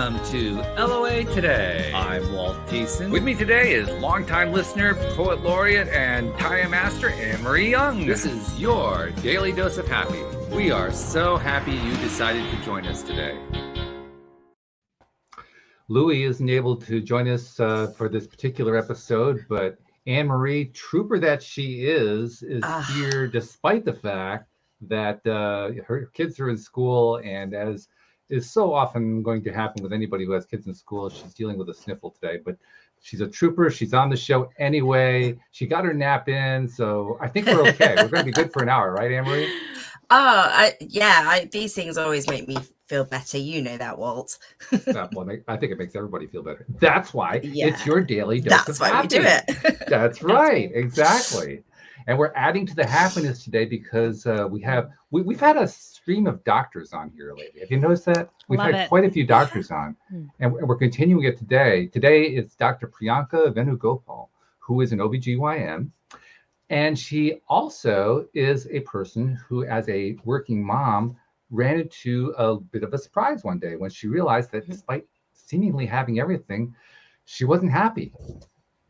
Welcome to LOA Today. I'm Walt Thiessen. With me today is longtime listener, poet laureate, and Taya Master Anne-Marie Young. This is your Daily Dose of Happy. We are so happy you decided to join us today. Louie isn't able to join us for this particular episode, but Anne-Marie, trooper that she is here despite the fact that her kids are in school, and as is so often going to happen with anybody who has kids in school, she's dealing with a sniffle today. But she's a trooper. She's on the show anyway. She got her nap in, so I think we're okay. We're going to be good for an hour, right, Anne-Marie? These things always make me feel better. You know that, Walt. Well, I think it makes everybody feel better. That's why it's your daily dose of happiness. That's why we do it. That's right. Exactly. And we're adding to the happiness today because we've had a stream of doctors on here lately. Have you noticed that? We've had quite a few doctors on, and we're continuing it today. Today is Dr. Priyanka Venugopal, who is an ObGyn. And she also is a person who, as a working mom, ran into a bit of a surprise one day when she realized that despite seemingly having everything, she wasn't happy.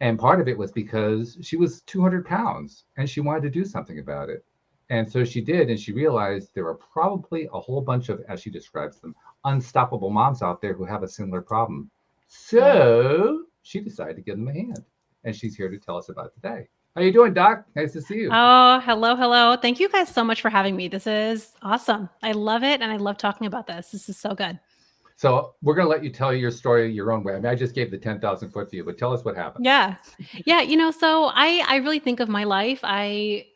And part of it was because she was 200 pounds and she wanted to do something about it. And so she did, and she realized there are probably a whole bunch of, as she describes them, unstoppable moms out there who have a similar problem. So she decided to give them a hand, and she's here to tell us about it today. How you doing, Doc? Nice to see you. Oh, hello. Thank you guys so much for having me. This is awesome. I love it, and I love talking about this. This is so good. So we're going to let you tell your story your own way. I mean, I just gave the 10,000 foot view, but tell us what happened. Yeah. So I really think of my life. I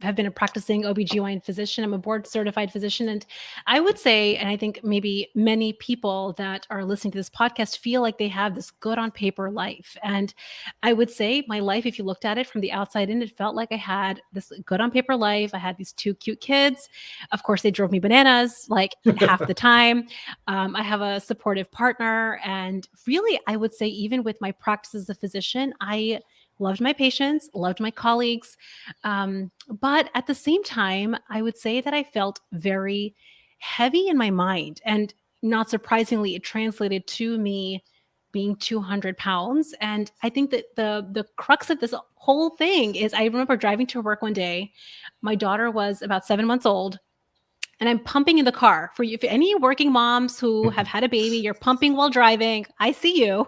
have been a practicing ObGyn physician. I'm a board certified physician. And I would say, and I think maybe many people that are listening to this podcast feel like they have this good on paper life. And I would say my life, if you looked at it from the outside in, it felt like I had this good on paper life. I had these two cute kids. Of course, they drove me bananas like half the time. I have a supportive partner. And really, I would say even with my practice as a physician, I loved my patients, loved my colleagues. But at the same time, I would say that I felt very heavy in my mind. And not surprisingly, it translated to me being 200 pounds. And I think that the crux of this whole thing is I remember driving to work one day. My daughter was about 7 months old. And I'm pumping in the car. For any working moms who have had a baby, you're pumping while driving. I see you.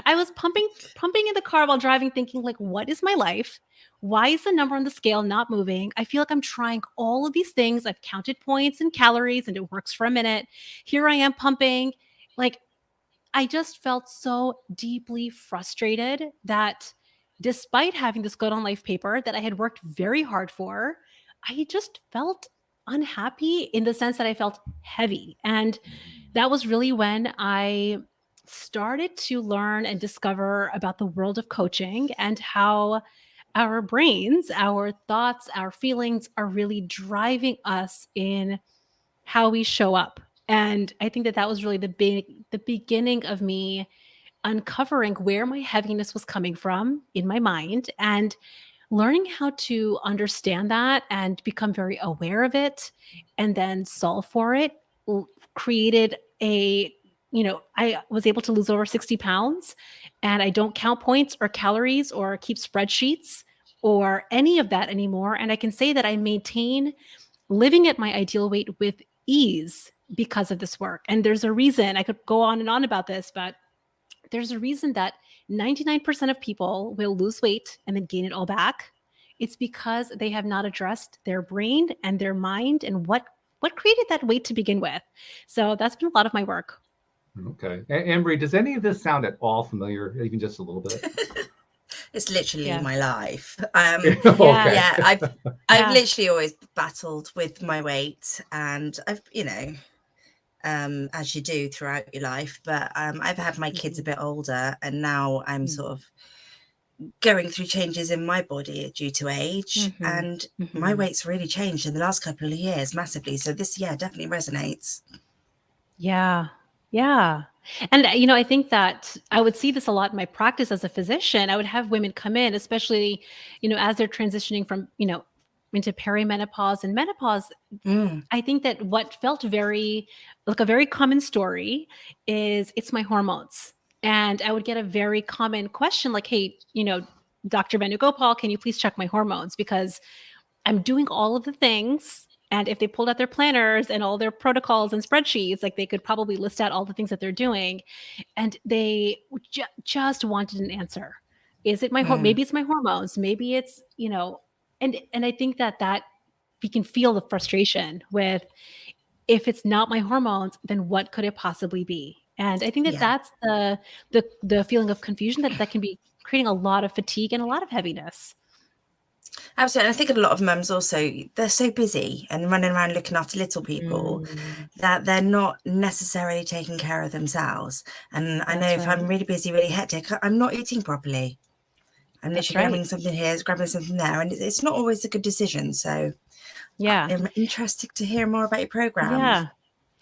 I was pumping in the car while driving, thinking like, what is my life? Why is the number on the scale not moving? I feel like I'm trying all of these things. I've counted points and calories and it works for a minute. Here I am pumping. Like, I just felt so deeply frustrated that despite having this good on life paper that I had worked very hard for, I just felt unhappy in the sense that I felt heavy. And that was really when I started to learn and discover about the world of coaching and how our brains, our thoughts, our feelings are really driving us in how we show up. And I think that was really the beginning of me uncovering where my heaviness was coming from in my mind and learning how to understand that and become very aware of it and then solve for it created I was able to lose over 60 pounds, and I don't count points or calories or keep spreadsheets or any of that anymore. And I can say that I maintain living at my ideal weight with ease because of this work. And there's a reason. I could go on and on about this, but there's a reason that 99% of people will lose weight and then gain it all back. It's because they have not addressed their brain and their mind and what created that weight to begin with. So that's been a lot of my work. Okay. Anne-Marie, does any of this sound at all familiar, even just a little bit? It's literally my life. Okay. I've literally always battled with my weight, and I've, as you do throughout your life, but I've had my kids a bit older, and now I'm sort of going through changes in my body due to age, and my weight's really changed in the last couple of years massively. So this, definitely resonates. Yeah. And, I think that I would see this a lot in my practice as a physician. I would have women come in, especially, as they're transitioning from, into perimenopause and menopause, I think that what felt very like a very common story is it's my hormones. And I would get a very common question like, hey, Dr. Venugopal, can you please check my hormones? Because I'm doing all of the things. And if they pulled out their planners and all their protocols and spreadsheets, like they could probably list out all the things that they're doing. And they just wanted an answer. Is it maybe it's my hormones, maybe it's, and I think that we can feel the frustration with, if it's not my hormones, then what could it possibly be? And I think that that's the feeling of confusion that can be creating a lot of fatigue and a lot of heaviness. Absolutely. And I think a lot of mums also, they're so busy and running around looking after little people that they're not necessarily taking care of themselves. And I know if I'm really busy, really hectic, I'm not eating properly. I'm literally grabbing something here, grabbing something there, and it's not always a good decision. So I'm interested to hear more about your program.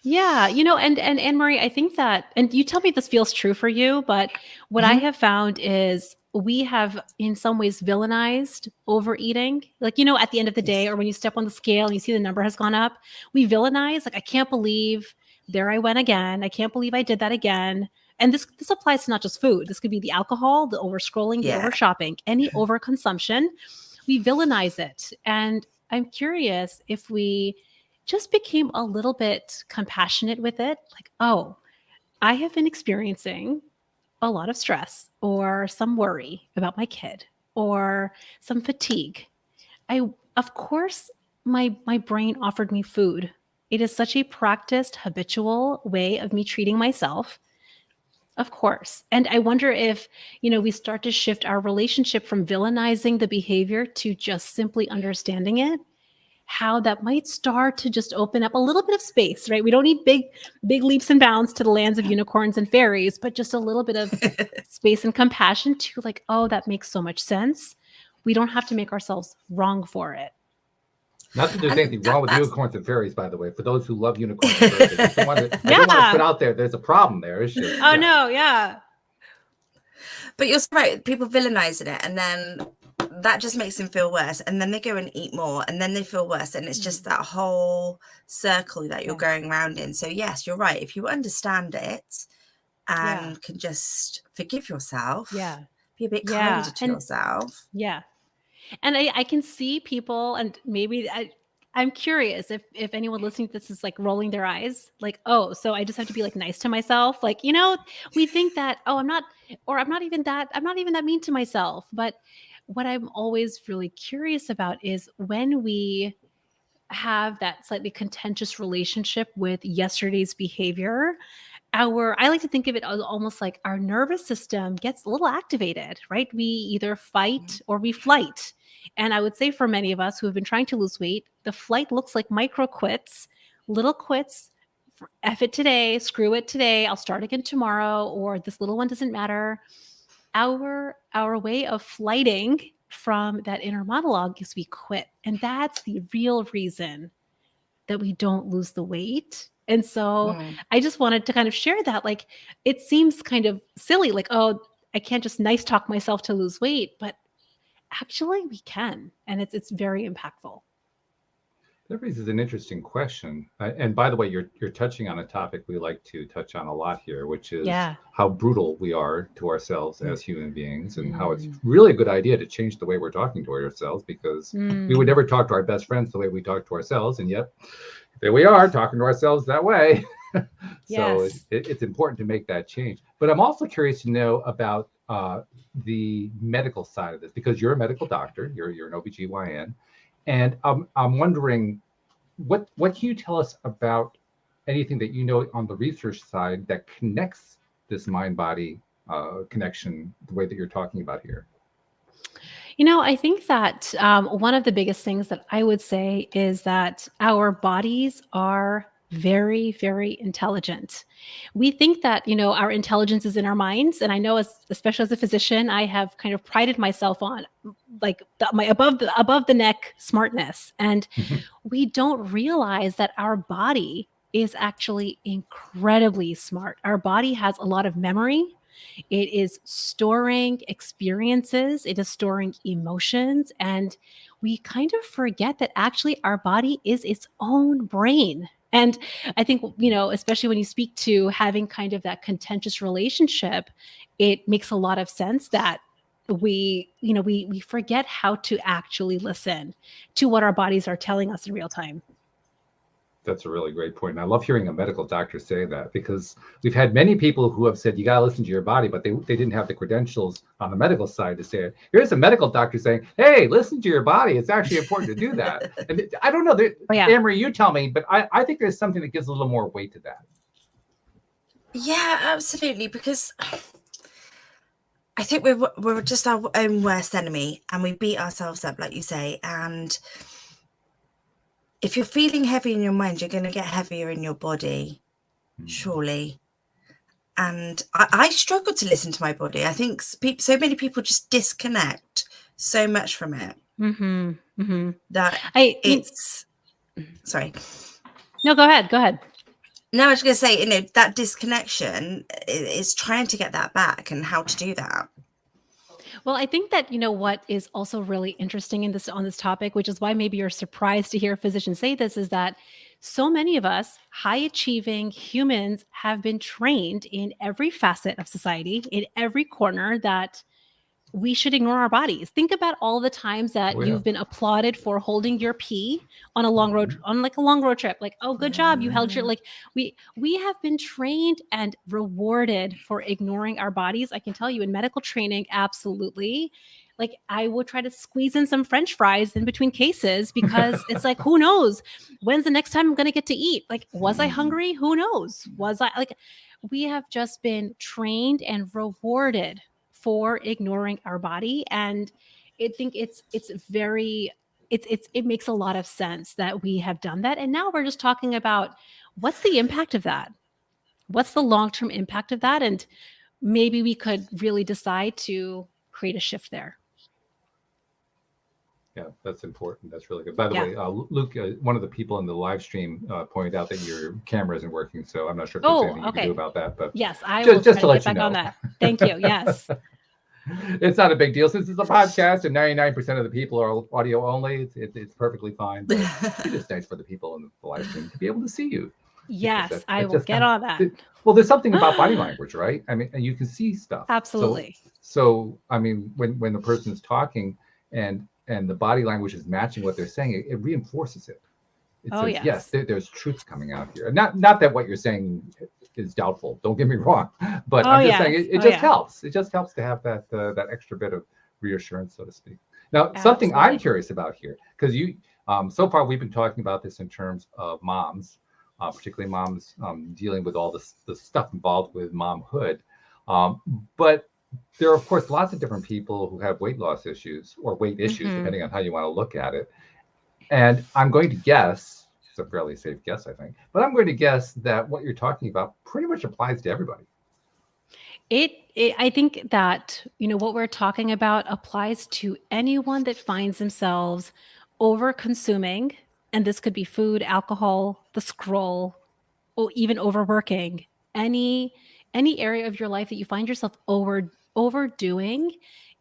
Yeah. And Anne-Marie, I think that, and you tell me if this feels true for you, but what I have found is we have in some ways villainized overeating. Like, at the end of the day, or when you step on the scale and you see the number has gone up, we villainize, like, I can't believe there I went again. I can't believe I did that again. And this applies to not just food. This could be the alcohol, the over scrolling, the over shopping, any overconsumption. We villainize it. And I'm curious if we just became a little bit compassionate with it. Like, oh, I have been experiencing a lot of stress or some worry about my kid or some fatigue. Of course, my brain offered me food. It is such a practiced, habitual way of me treating myself. Of course. And I wonder if, we start to shift our relationship from villainizing the behavior to just simply understanding it, how that might start to just open up a little bit of space, right? We don't need big leaps and bounds to the lands of unicorns and fairies, but just a little bit of space and compassion to like, oh, that makes so much sense. We don't have to make ourselves wrong for it. Not that there's anything wrong with unicorns and fairies, by the way. For those who love unicorns and fairies, I don't want to put out there's a problem there, is she? Oh, no, yeah. But you're right, people villainizing it, and then that just makes them feel worse, and then they go and eat more, and then they feel worse, and it's just that whole circle that you're going around in. So yes, you're right. If you understand it and can just forgive yourself, be a bit kinder to yourself. And I can see people, and maybe I'm curious if anyone listening to this is like rolling their eyes, like, oh, so I just have to be like nice to myself. Like, we think that, oh, I'm not even that mean to myself. But what I'm always really curious about is when we have that slightly contentious relationship with yesterday's behavior, I like to think of it as almost like our nervous system gets a little activated, right? We either fight or we flight. And I would say for many of us who have been trying to lose weight, the flight looks like micro quits, little quits. F it today, screw it today, I'll start again tomorrow, or this little one doesn't matter. Our way of flighting from that inner monologue is we quit. And that's the real reason that we don't lose the weight. And so I just wanted to kind of share that. Like, it seems kind of silly, like, oh, I can't just nice talk myself to lose weight, but actually we can. And it's very impactful. That raises an interesting question. And by the way, you're touching on a topic we like to touch on a lot here, which is how brutal we are to ourselves as human beings, and how it's really a good idea to change the way we're talking to ourselves, because we would never talk to our best friends the way we talk to ourselves. And yet there we are talking to ourselves that way. So it's important to make that change. But I'm also curious to know about the medical side of this, because you're a medical doctor, you're an ObGyn. And I'm wondering, what can you tell us about anything that you know on the research side that connects this mind-body connection the way that you're talking about here? I think that one of the biggest things that I would say is that our bodies are very, very intelligent. We think that, our intelligence is in our minds. And I know, especially as a physician, I have kind of prided myself on like my above the neck smartness. And we don't realize that our body is actually incredibly smart. Our body has a lot of memory. It is storing experiences. It is storing emotions. And we kind of forget that actually our body is its own brain. And I think, especially when you speak to having kind of that contentious relationship, it makes a lot of sense that we forget how to actually listen to what our bodies are telling us in real time. That's a really great point. And I love hearing a medical doctor say that, because we've had many people who have said, you got to listen to your body, but they didn't have the credentials on the medical side to say it. Here's a medical doctor saying, hey, listen to your body. It's actually important to do that. And I don't know, Anne-Marie, you tell me, but I think there's something that gives a little more weight to that. Yeah, absolutely. Because I think we're just our own worst enemy, and we beat ourselves up, like you say. And if you're feeling heavy in your mind, you're going to get heavier in your body, surely. And I struggle to listen to my body. I think so many people just disconnect so much from it. That sorry. No, go ahead. No, I was going to say, that disconnection is trying to get that back, and how to do that. Well, I think that, what is also really interesting on this topic, which is why maybe you're surprised to hear a physician say this, is that so many of us high achieving humans have been trained in every facet of society, in every corner, that we should ignore our bodies. Think about all the times that you've been applauded for holding your pee on a long road, on like a long road trip. Like, oh, good job, you held your, like, we have been trained and rewarded for ignoring our bodies. I can tell you in medical training, absolutely. Like, I would try to squeeze in some French fries in between cases, because it's like, who knows? When's the next time I'm going to get to eat? Like, was I hungry? Who knows? We have just been trained and rewarded for ignoring our body. And I think it makes a lot of sense that we have done that. And now we're just talking about, what's the impact of that? What's the long-term impact of that? And maybe we could really decide to create a shift there. Yeah, that's important. That's really good. By the way, Luke, one of the people in the live stream pointed out that your camera isn't working, so I'm not sure if there's anything you can do about that. But yes, I will just to let get back on that. Thank you. Yes. It's not a big deal since it's a podcast and 99% of the people are audio only. It's perfectly fine. But it's just nice for the people in the live stream to be able to see you. Yes, I will get on that. Well, there's something about body language, right? I mean, you can see stuff. Absolutely. So I mean, when the person is talking and the body language is matching what they're saying, it reinforces it. It says, yes, there's truth coming out here. Not that what you're saying is doubtful. Don't get me wrong, but I'm just saying it just helps. It just helps to have that extra bit of reassurance, so to speak. Now, something I'm curious about here, because so far we've been talking about this in terms of moms, particularly moms dealing with all the stuff involved with momhood, but there are, of course, lots of different people who have weight loss issues or weight issues, depending on how you want to look at it. And I'm going to guess, it's a fairly safe guess, I think, but I'm going to guess that what you're talking about pretty much applies to everybody. I think that, what we're talking about applies to anyone that finds themselves over consuming, and this could be food, alcohol, the scroll, or even overworking. Any area of your life that you find yourself overdoing,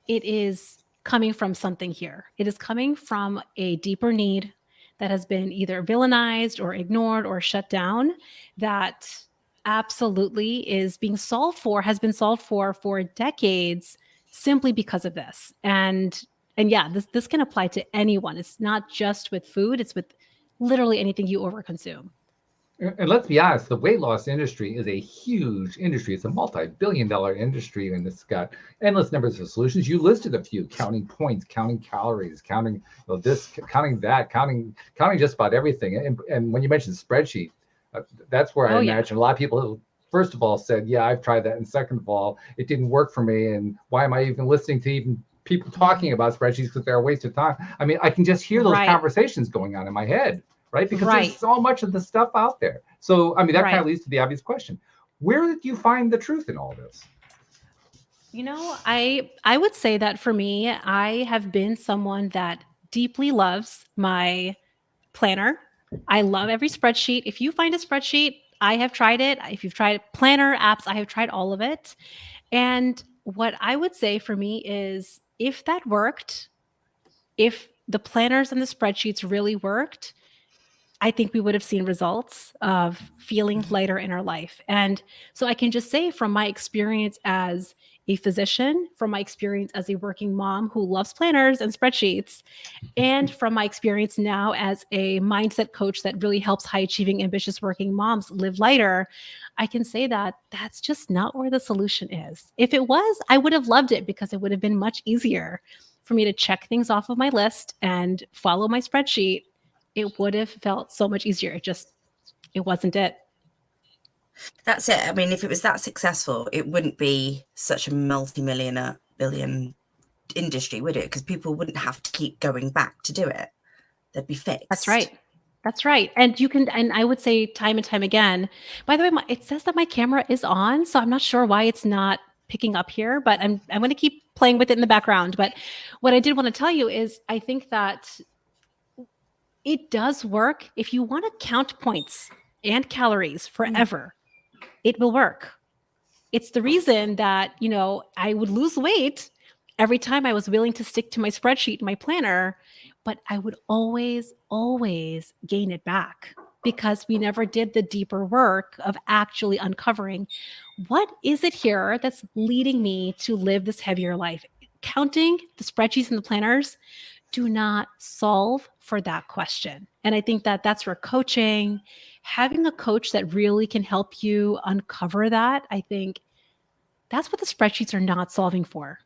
it is coming from something here. It is coming from a deeper need that has been either villainized or ignored or shut down, that absolutely has been solved for decades, simply because of this. And yeah, this can apply to anyone. It's not just with food, it's with literally anything you overconsume. And let's be honest, the weight loss industry is a huge industry. It's a multi-billion-dollar industry, and it's got endless numbers of solutions. You listed a few: counting points, counting calories, counting this, counting that, counting just about everything. And when you mentioned spreadsheet, that's where I imagine a lot of people who, first of all, said, "Yeah, I've tried that," and second of all, it didn't work for me. And why am I even listening to even people talking about spreadsheets, because they're a waste of time? I mean, I can just hear those conversations going on in my head. Right? Because there's so much of the stuff out there. So, I mean, that kind of leads to the obvious question. Where did you find the truth in all this? I would say that for me, I have been someone that deeply loves my planner. I love every spreadsheet. If you find a spreadsheet, I have tried it. If you've tried planner apps, I have tried all of it. And what I would say for me is, if that worked, if the planners and the spreadsheets really worked, I think we would have seen results of feeling lighter in our life. And so I can just say from my experience as a physician, from my experience as a working mom who loves planners and spreadsheets, and from my experience now as a mindset coach that really helps high achieving, ambitious working moms live lighter, I can say that that's just not where the solution is. If it was, I would have loved it because it would have been much easier for me to check things off of my list and follow my spreadsheet. It would have felt so much easier. It wasn't it. That's it. I mean, if it was that successful, it wouldn't be such a multi-millionaire billion industry, would it? Because people wouldn't have to keep going back to do it. They'd be fixed. That's right. That's right. And you can, and I would say time and time again, by the way, it says that my camera is on, so I'm not sure why it's not picking up here, but I'm going to keep playing with it in the background. But what I did want to tell you is I think that it does work. If you want to count points and calories forever, it will work. It's the reason that, I would lose weight every time I was willing to stick to my spreadsheet, my planner, but I would always, always gain it back because we never did the deeper work of actually uncovering what is it here that's leading me to live this heavier life. Counting the spreadsheets and the planners do not solve for that question. And I think that that's where coaching, having a coach that really can help you uncover that, I think that's what the spreadsheets are not solving for.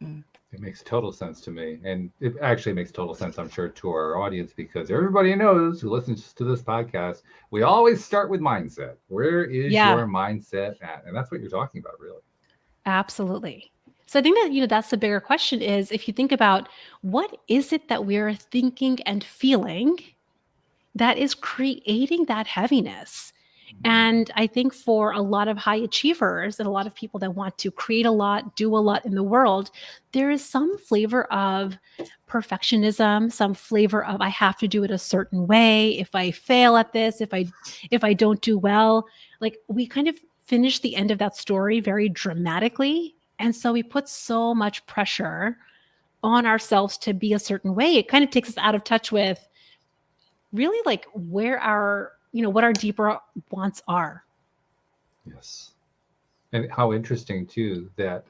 It makes total sense to me. And it actually makes total sense, I'm sure, to our audience, because everybody knows who listens to this podcast, we always start with mindset. Where is your mindset at? And that's what you're talking about, really. Absolutely. So I think that, that's the bigger question is if you think about what is it that we're thinking and feeling that is creating that heaviness. And I think for a lot of high achievers and a lot of people that want to create a lot, do a lot in the world, there is some flavor of perfectionism, some flavor of I have to do it a certain way. If I fail at this, if I don't do well, like we kind of finish the end of that story very dramatically. And so we put so much pressure on ourselves to be a certain way. It kind of takes us out of touch with really like where our what our deeper wants are. Yes. And how interesting too, that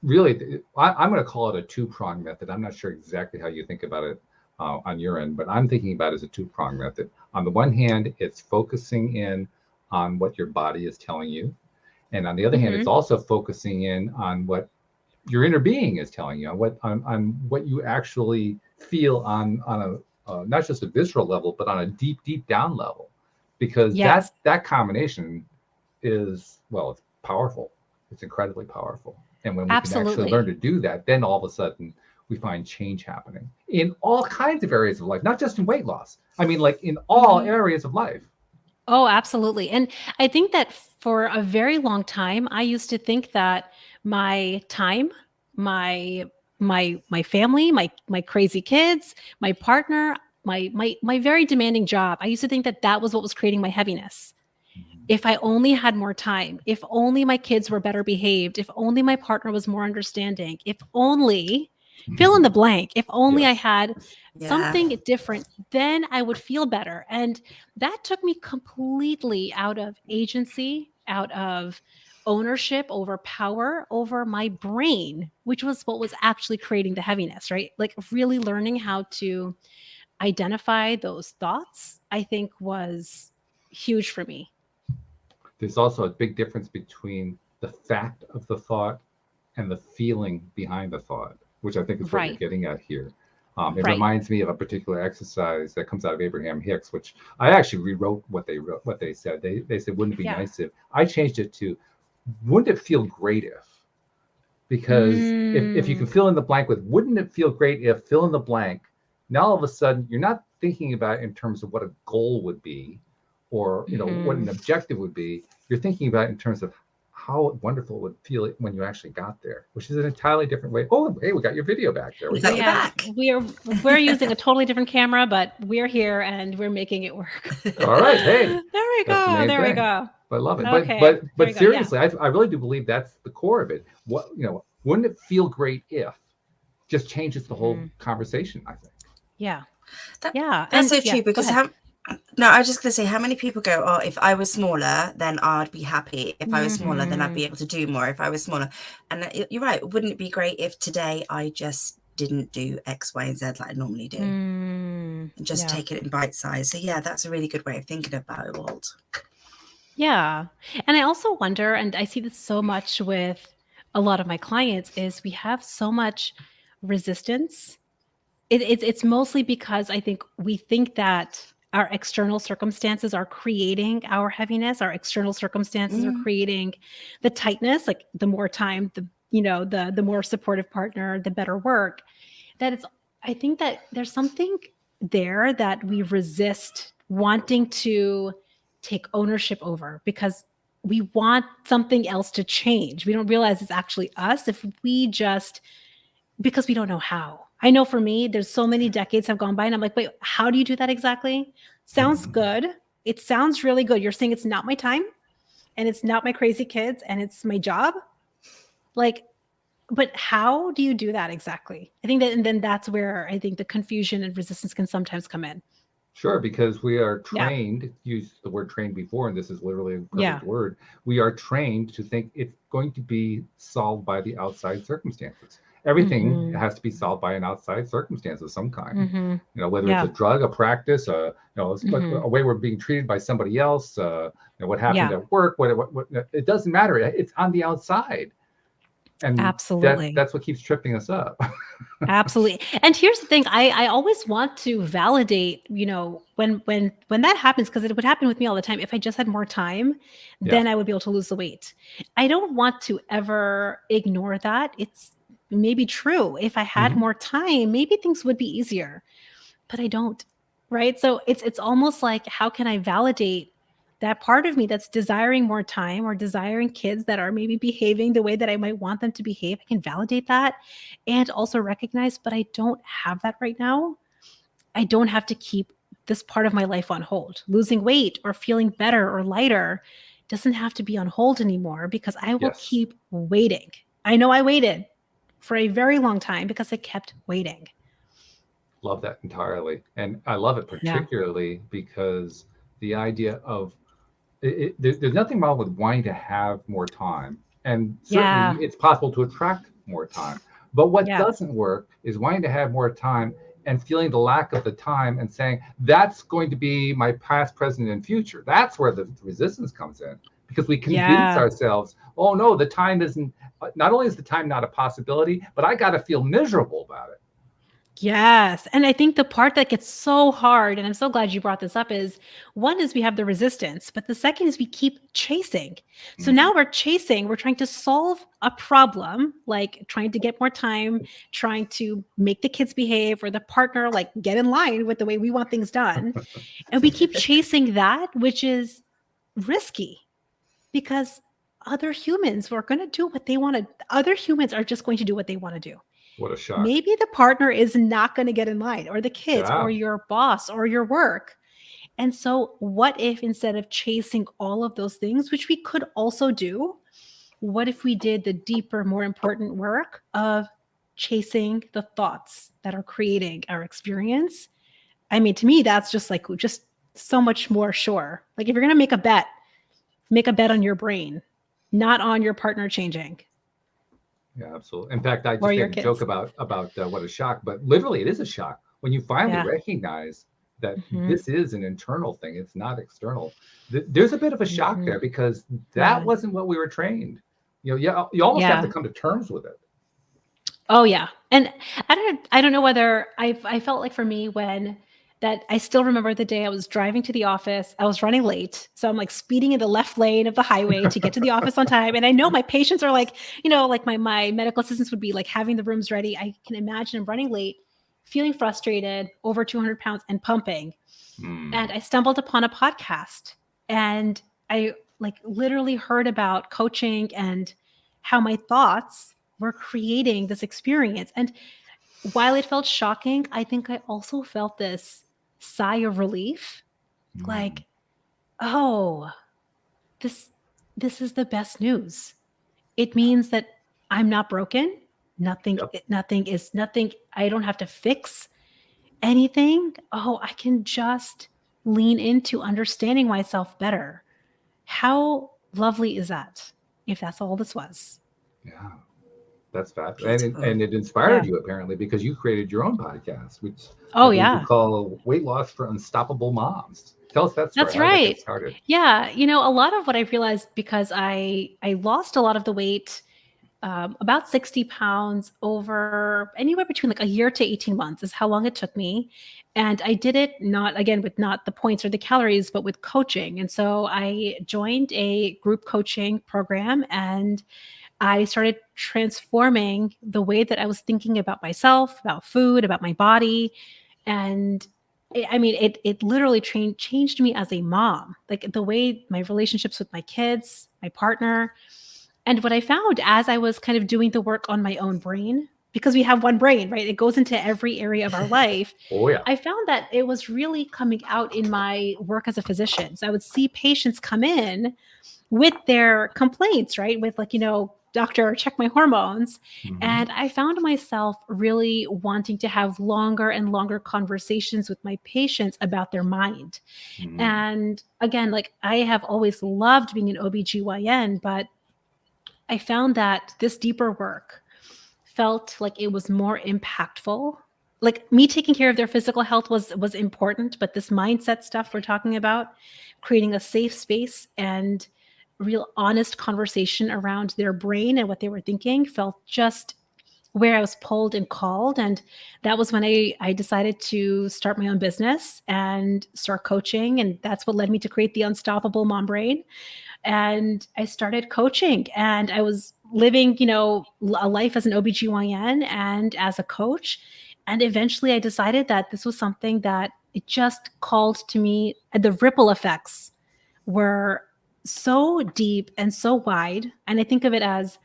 really, I'm going to call it a two-pronged method. I'm not sure exactly how you think about it on your end, but I'm thinking about it as a two-pronged method. On the one hand, it's focusing in on what your body is telling you. And on the other hand, it's also focusing in on what your inner being is telling you, on what you actually feel on a not just a visceral level, but on a deep, deep down level, because that combination is, it's powerful. It's incredibly powerful. And when we can actually learn to do that, then all of a sudden we find change happening in all kinds of areas of life, not just in weight loss. I mean, like in all areas of life. Oh, absolutely. And I think that for a very long time, I used to think that my time, my family, my crazy kids, my partner, my very demanding job, I used to think that was what was creating my heaviness. If I only had more time, if only my kids were better behaved, if only my partner was more understanding, if only fill in the blank, if only I had something different, then I would feel better. And that took me completely out of agency, out of ownership over power over my brain, which was what was actually creating the heaviness, right? Like really learning how to identify those thoughts, I think was huge for me. There's also a big difference between the fact of the thought and the feeling behind the thought, which I think is what you're getting at here. It reminds me of a particular exercise that comes out of Abraham Hicks, which I actually rewrote what they said. They said, wouldn't it be nice if, I changed it to, wouldn't it feel great if? Because if you can fill in the blank with, wouldn't it feel great if, fill in the blank, now all of a sudden you're not thinking about it in terms of what a goal would be or what an objective would be. You're thinking about it in terms of how wonderful it would feel when you actually got there, which is an entirely different way. Oh, hey, we got your video back there. We got you back. We're using a totally different camera, but we're here and we're making it work. All right, hey. There we go. There we go. I love it. Okay. But seriously, I really do believe that's the core of it. Wouldn't it feel great if just changes the whole conversation, I think. Yeah. That's And so true, go because ahead. no, I was just going to say, how many people go, oh, if I was smaller, then I'd be happy. If I was smaller, then I'd be able to do more if I was smaller. And you're right. Wouldn't it be great if today I just didn't do X, Y, and Z like I normally do? And just take it in bite size. So yeah, that's a really good way of thinking about it, Walt. Yeah. And I also wonder, and I see this so much with a lot of my clients, is we have so much resistance. It's mostly because I think we think that our external circumstances are creating our heaviness. Our external circumstances are creating the tightness, like the more time, the more supportive partner, the better work. I think that there's something there that we resist wanting to take ownership over, because we want something else to change. We don't realize it's actually us if we just, because we don't know how. I know for me, there's so many decades have gone by and I'm like, wait, how do you do that exactly? Sounds good. It sounds really good. You're saying it's not my time and it's not my crazy kids and it's my job. Like, but how do you do that exactly? I think that, and then that's where I think the confusion and resistance can sometimes come in. Sure, because we are trained, use the word trained before, and this is literally a perfect word. We are trained to think it's going to be solved by the outside circumstances. Everything has to be solved by an outside circumstance of some kind. Whether it's a drug, a practice, a way we're being treated by somebody else, what happened at work, what it doesn't matter. It's on the outside. And absolutely, that's what keeps tripping us up. Absolutely. And here's the thing, I always want to validate, when that happens, because it would happen with me all the time. If I just had more time, then I would be able to lose the weight. I don't want to ever ignore that. It's maybe true. If I had more time, maybe things would be easier, but I don't. Right. So it's almost like, how can I validate that part of me that's desiring more time or desiring kids that are maybe behaving the way that I might want them to behave? I can validate that and also recognize, but I don't have that right now. I don't have to keep this part of my life on hold. Losing weight or feeling better or lighter doesn't have to be on hold anymore, because I will keep waiting. I know I waited for a very long time because I kept waiting. Love that entirely. And I love it particularly because the idea of there's nothing wrong with wanting to have more time. And certainly it's possible to attract more time. But what doesn't work is wanting to have more time and feeling the lack of the time and saying, that's going to be my past, present, and future. That's where the resistance comes in, because we convince ourselves, oh no, the time isn't, not only is the time not a possibility, but I got to feel miserable about it. Yes. And I think the part that gets so hard, and I'm so glad you brought this up, is one is we have the resistance, but the second is we keep chasing. So now we're chasing, we're trying to solve a problem, like trying to get more time, trying to make the kids behave, or the partner like get in line with the way we want things done. And we keep chasing that, which is risky, because other humans are going to do what they want to. Other humans are just going to do what they want to do. What a shock. Maybe the partner is not going to get in line, or the kids, or your boss, or your work. And so what if, instead of chasing all of those things, which we could also do, what if we did the deeper, more important work of chasing the thoughts that are creating our experience? I mean, to me, that's just so much more sure. Like, if you're going to make a bet on your brain, not on your partner changing. Yeah, absolutely. In fact, I just made a joke about what a shock, but literally it is a shock when you finally recognize that this is an internal thing. It's not external. There's a bit of a shock there, because that wasn't what we were trained. You almost have to come to terms with it. Oh yeah. And I don't know whether I felt like, for me, I still remember the day I was driving to the office. I was running late. So I'm like speeding in the left lane of the highway to get to the office on time. And I know my patients are like, like my medical assistants would be like having the rooms ready. I can imagine I'm running late, feeling frustrated, over 200 pounds and pumping. And I stumbled upon a podcast, and I literally heard about coaching and how my thoughts were creating this experience. And while it felt shocking, I think I also felt this sigh of relief, like, oh, this is the best news. It means that I'm not broken. Nothing, Yep. nothing. I don't have to fix anything. Oh, I can just lean into understanding myself better. How lovely is that? If that's all this was. Yeah. That's fabulous. Beautiful. And it inspired Yeah. you apparently because you created your own podcast, which I Oh, believe you yeah. call Weight Loss for Unstoppable Moms. Tell us that story. That's How did that right. get started? Yeah. A lot of what I realized, because I lost a lot of the weight, about 60 pounds over anywhere between like a year to 18 months is how long it took me. And I did it not, again, with not the points or the calories, but with coaching. And so I joined a group coaching program, and I started transforming the way that I was thinking about myself, about food, about my body. And it literally changed me as a mom, like the way my relationships with my kids, my partner. And what I found as I was kind of doing the work on my own brain, because we have one brain, right? It goes into every area of our life. Oh, yeah. I found that it was really coming out in my work as a physician. So I would see patients come in with their complaints, right? With like, doctor, check my hormones. Mm-hmm. And I found myself really wanting to have longer and longer conversations with my patients about their mind. Mm-hmm. And again, like I have always loved being an OBGYN, but I found that this deeper work felt like it was more impactful. Like me taking care of their physical health was important, but this mindset stuff we're talking about, creating a safe space and real honest conversation around their brain and what they were thinking, felt just where I was pulled and called. And that was when I decided to start my own business and start coaching. And that's what led me to create the Unstoppable Mom Brain. And I started coaching, and I was living, a life as an OBGYN and as a coach. And eventually I decided that this was something that it just called to me. And the ripple effects were so deep and so wide. And I think of it as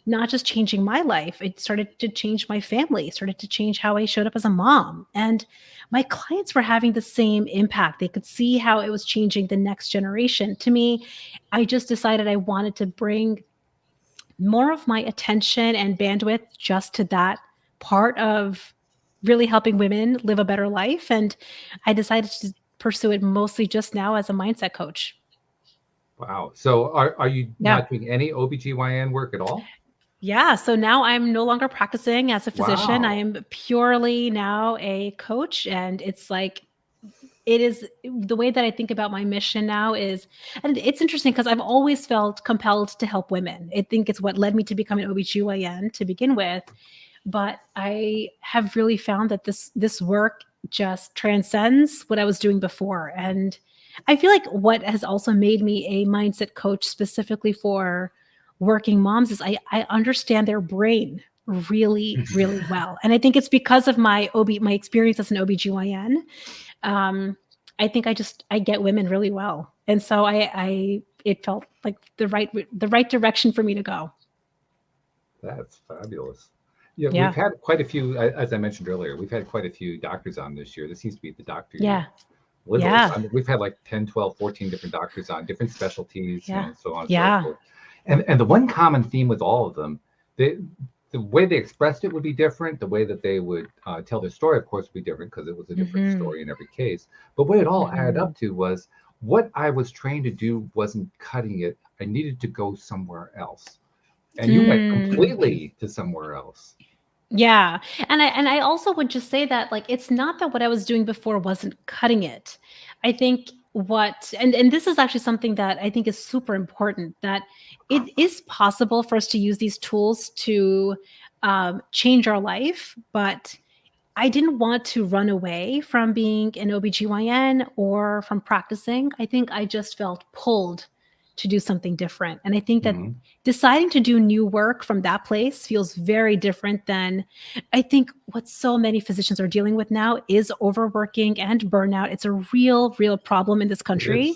not just changing my life, it started to change my family, it started to change how I showed up as a mom. And my clients were having the same impact. They could see how it was changing the next generation. To me, I just decided I wanted to bring more of my attention and bandwidth just to that part of really helping women live a better life. And I decided to pursue it mostly just now as a mindset coach. Wow. So are you Yeah. not doing any OBGYN work at all? Yeah. So now I'm no longer practicing as a physician. I Wow. am purely now a coach. And it's like, it is the way that I think about my mission now is, and it's interesting because I've always felt compelled to help women. I think it's what led me to become an OBGYN to begin with. But I have really found that this work just transcends what I was doing before. And I feel like what has also made me a mindset coach specifically for working moms is I understand their brain really, really well. And I think it's because of my experience as an OBGYN. I think I get women really well. And so it felt like the right direction for me to go. That's fabulous. Yeah, Yeah. we've had quite a few, as I mentioned earlier, we've had quite a few doctors on this year. This seems to be the doctor year. Yeah. Yeah. I mean, we've had like 10, 12, 14 different doctors on, different specialties, Yeah. so on and Yeah. so forth. And the one common theme with all of them, the way they expressed it would be different. The way that they would tell their story, of course, would be different because it was a different story in every case. But what it all added up to was what I was trained to do wasn't cutting it. I needed to go somewhere else. And you went completely to somewhere else. Yeah. And I also would just say that, like, it's not that what I was doing before wasn't cutting it. I think and this is actually something that I think is super important, that it is possible for us to use these tools to change our life, but I didn't want to run away from being an OBGYN or from practicing. I think I just felt pulled to do something different. And I think that deciding to do new work from that place feels very different than, I think, what so many physicians are dealing with now is overworking and burnout. It's a real, real problem in this country.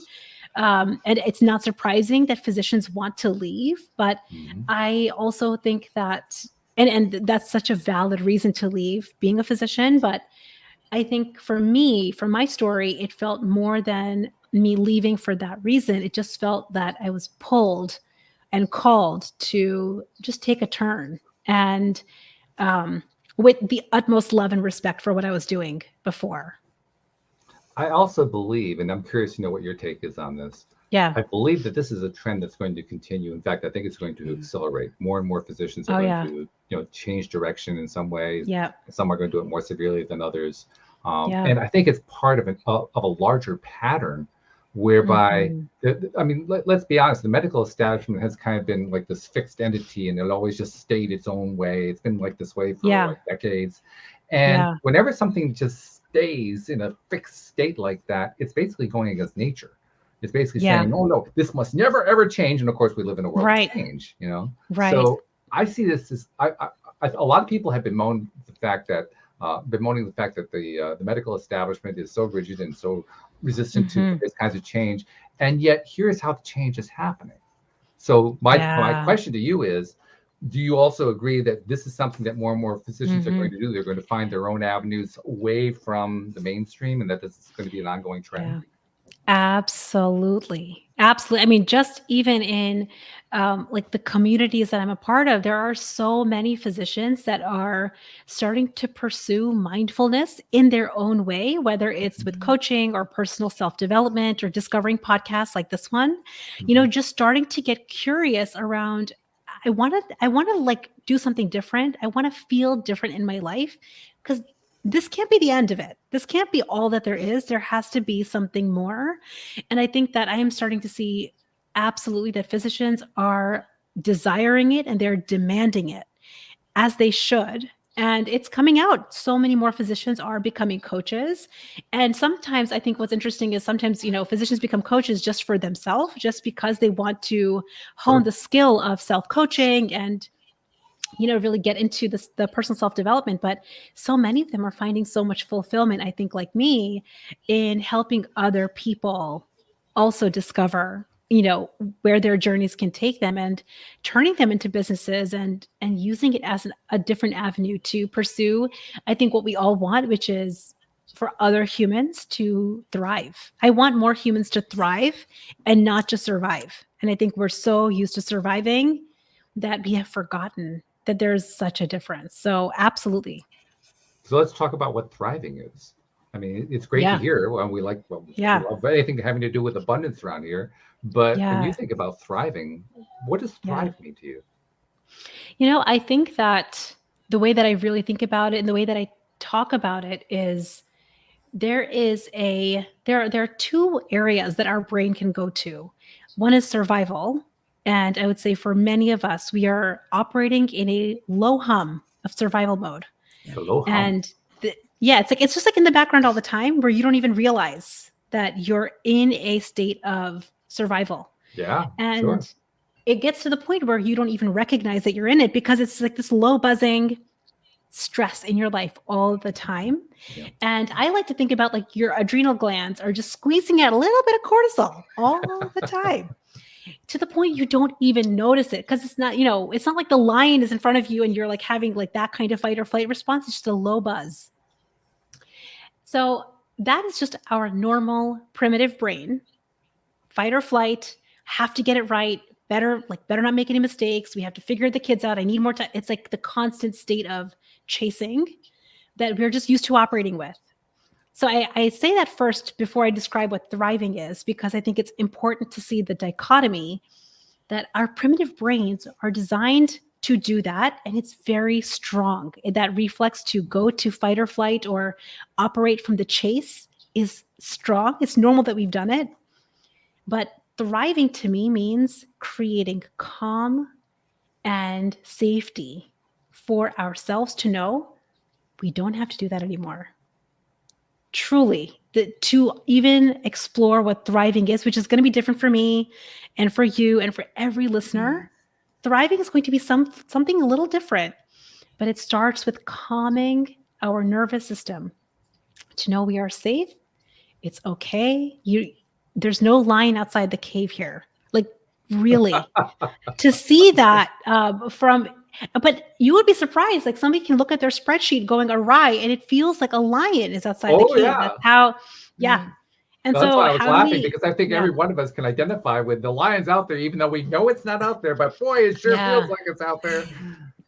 And it's not surprising that physicians want to leave, but I also think that, and that's such a valid reason to leave being a physician. But I think for me, for my story, it felt more than me leaving for that reason. It just felt that I was pulled and called to just take a turn. And with the utmost love and respect for what I was doing before. I also believe, and I'm curious to know what your take is on this. Yeah. I believe that this is a trend that's going to continue. In fact, I think it's going to accelerate. More and more physicians are going to, change direction in some ways. Yeah. Some are going to do it more severely than others. And I think it's part of a larger pattern whereby, let's be honest, the medical establishment has kind of been like this fixed entity, and it always just stayed its own way. It's been like this way for like decades. And whenever something just stays in a fixed state like that, it's basically going against nature. It's basically saying, oh no, this must never ever change. And of course, we live in a world of change, Right. So I see this as a lot of people have bemoaned the fact that the medical establishment is so rigid and so resistant to this kinds of change. And yet, here's how the change is happening. So my question to you is, do you also agree that this is something that more and more physicians are going to do? They're going to find their own avenues away from the mainstream, and that this is going to be an ongoing trend? Yeah. Absolutely. I mean, just even in like the communities that I'm a part of, there are so many physicians that are starting to pursue mindfulness in their own way, whether it's with coaching or personal self-development or discovering podcasts like this one, just starting to get curious around, I want to like do something different. I want to feel different in my life, because this can't be the end of it. This can't be all that there is. There has to be something more. And I think that I am starting to see absolutely that physicians are desiring it and they're demanding it, as they should. And it's coming out. So many more physicians are becoming coaches. And sometimes I think what's interesting is sometimes, physicians become coaches just for themselves, just because they want to hone the skill of self-coaching and really get into the personal self-development. But so many of them are finding so much fulfillment, I think, like me, in helping other people also discover, where their journeys can take them, and turning them into businesses and using it as a different avenue to pursue, I think, what we all want, which is for other humans to thrive. I want more humans to thrive and not just survive. And I think we're so used to surviving that we have forgotten that there's such a difference. So absolutely. So let's talk about what thriving is. I mean, it's great to hear. We love anything having to do with abundance around here. But when you think about thriving, what does thrive mean to you? I think that the way that I really think about it and the way that I talk about it is there are two areas that our brain can go to. One is survival. And I would say for many of us, we are operating in a low hum of survival mode. Low hum. And it's just like in the background all the time, where you don't even realize that you're in a state of survival. Yeah. And it gets to the point where you don't even recognize that you're in it, because it's like this low buzzing stress in your life all the time. Yeah. And I like to think about like your adrenal glands are just squeezing out a little bit of cortisol all the time. To the point you don't even notice it, because it's not, it's not like the lion is in front of you and you're like having like that kind of fight or flight response. It's just a low buzz. So that is just our normal primitive brain. Fight or flight, have to get it right. Better not make any mistakes. We have to figure the kids out. I need more time. It's like the constant state of chasing that we're just used to operating with. So I say that first before I describe what thriving is, because I think it's important to see the dichotomy that our primitive brains are designed to do that. And it's very strong. That reflex to go to fight or flight or operate from the chase is strong. It's normal that we've done it. But thriving to me means creating calm and safety for ourselves to know we don't have to do that anymore. Truly, to even explore what thriving is, which is going to be different for me and for you and for every listener. Thriving is going to be something a little different, but it starts with calming our nervous system to know we are safe. It's okay. There's no lion outside the cave here. Like, really, to see that but you would be surprised. Like, somebody can look at their spreadsheet going awry and it feels like a lion is outside the cave. Yeah. That's how, And that's why I was laughing, because I think every one of us can identify with the lion's out there, even though we know it's not out there, but boy, it sure feels like it's out there.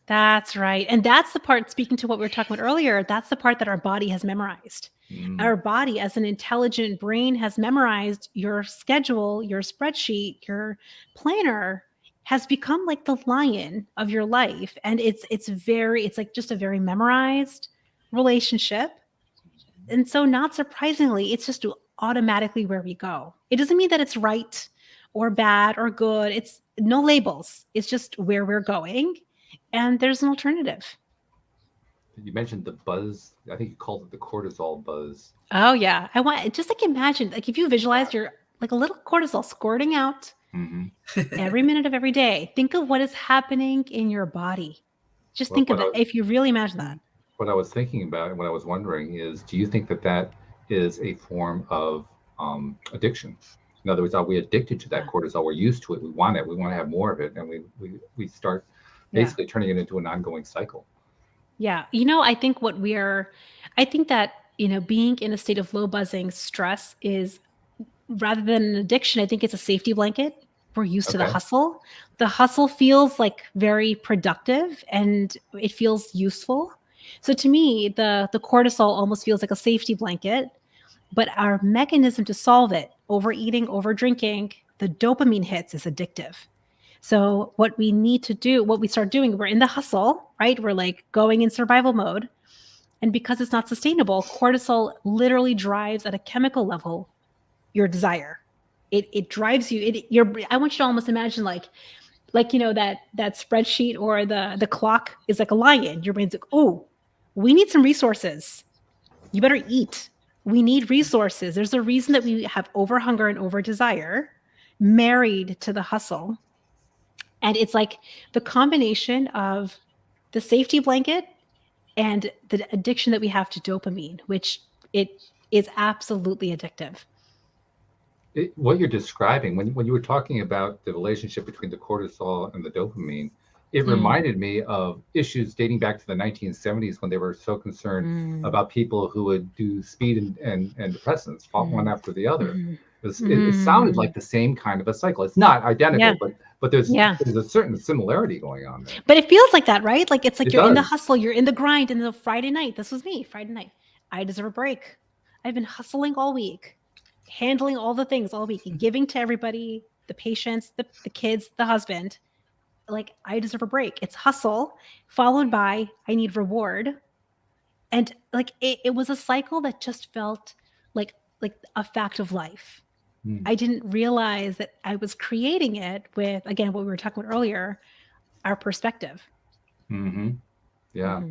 That's right. And that's the part, speaking to what we were talking about earlier, that's the part that our body has memorized. Our body, as an intelligent brain, has memorized your schedule, your spreadsheet, your planner has become like the lion of your life. And it's like just a very memorized relationship. And so not surprisingly, it's just automatically where we go. It doesn't mean that it's right or bad or good. It's no labels. It's just where we're going. And there's an alternative. You mentioned the buzz. I think you called it the cortisol buzz. Oh yeah. I want just like imagine, like if you visualize your like a little cortisol squirting out every minute of every day. Think of what is happening in your body. Just think of it. If you really imagine that. What I was thinking about and what I was wondering is, do you think that that is a form of addiction? In other words, are we addicted to that cortisol? We're used to it. We want it. We want to have more of it, and we start basically turning it into an ongoing cycle. Yeah. You know, I think I think that, you know, being in a state of low buzzing stress is, rather than an addiction, I think it's a safety blanket. We're used to the hustle. The hustle feels like very productive and it feels useful. So to me, the cortisol almost feels like a safety blanket, but our mechanism to solve it, overeating, over drinking, the dopamine hits is addictive. So what we need to do, what we start doing, we're in the hustle, right? We're like going in survival mode. And because it's not sustainable, cortisol literally drives at a chemical level your desire. It drives you. I want you to almost imagine like you know that spreadsheet or the clock is like a lion. Your brain's like, oh, we need some resources. You better eat. We need resources. There's a reason that we have over hunger and over desire married to the hustle. And it's like the combination of the safety blanket and the addiction that we have to dopamine, which it is absolutely addictive. What you're describing, when you were talking about the relationship between the cortisol and the dopamine, it reminded me of issues dating back to the 1970s when they were so concerned about people who would do speed and depressants, one after the other. It sounded like the same kind of a cycle. It's not identical, but there's a certain similarity going on there. But it feels like that, right? Like it's like you're in the hustle, you're in the grind, and the Friday night. This was me, Friday night. I deserve a break. I've been hustling all week, handling all the things all week, and giving to everybody, the patients, the kids, the husband. Like, I deserve a break. It's hustle followed by I need reward. And like it was a cycle that just felt like a fact of life. I didn't realize that I was creating it with, again, what we were talking about earlier, our perspective. Yeah.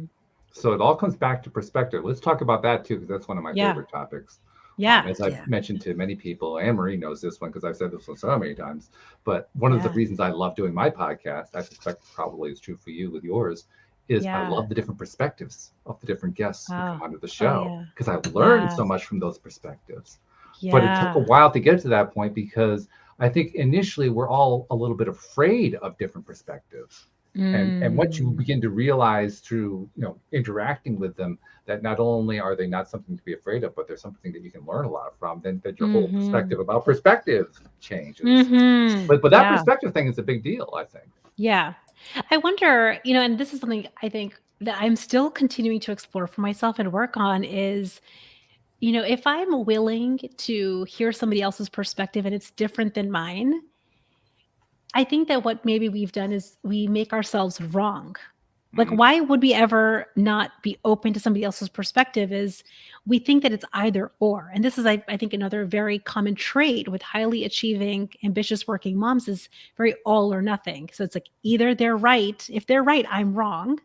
So it all comes back to perspective. Let's talk about that too, because that's one of my favorite topics. As I've mentioned to many people, Anne-Marie knows this one because I've said this one so many times, but one of the reasons I love doing my podcast, I suspect probably is true for you with yours, is I love the different perspectives of the different guests who come onto the show, because I've learned so much from those perspectives. But it took a while to get to that point because I think initially we're all a little bit afraid of different perspectives. And once you begin to realize through interacting with them that not only are they not something to be afraid of, but they're something that you can learn a lot from, then that your whole perspective about perspective changes. But that perspective thing is a big deal, I think. Yeah. I wonder, and this is something I think that I'm still continuing to explore for myself and work on is, if I'm willing to hear somebody else's perspective and it's different than mine, I think that what maybe we've done is we make ourselves wrong. Like, why would we ever not be open to somebody else's perspective is we think that it's either or. And this is, I think, another very common trait with highly achieving, ambitious working moms is very all or nothing. So it's like either they're right. If they're right, I'm wrong.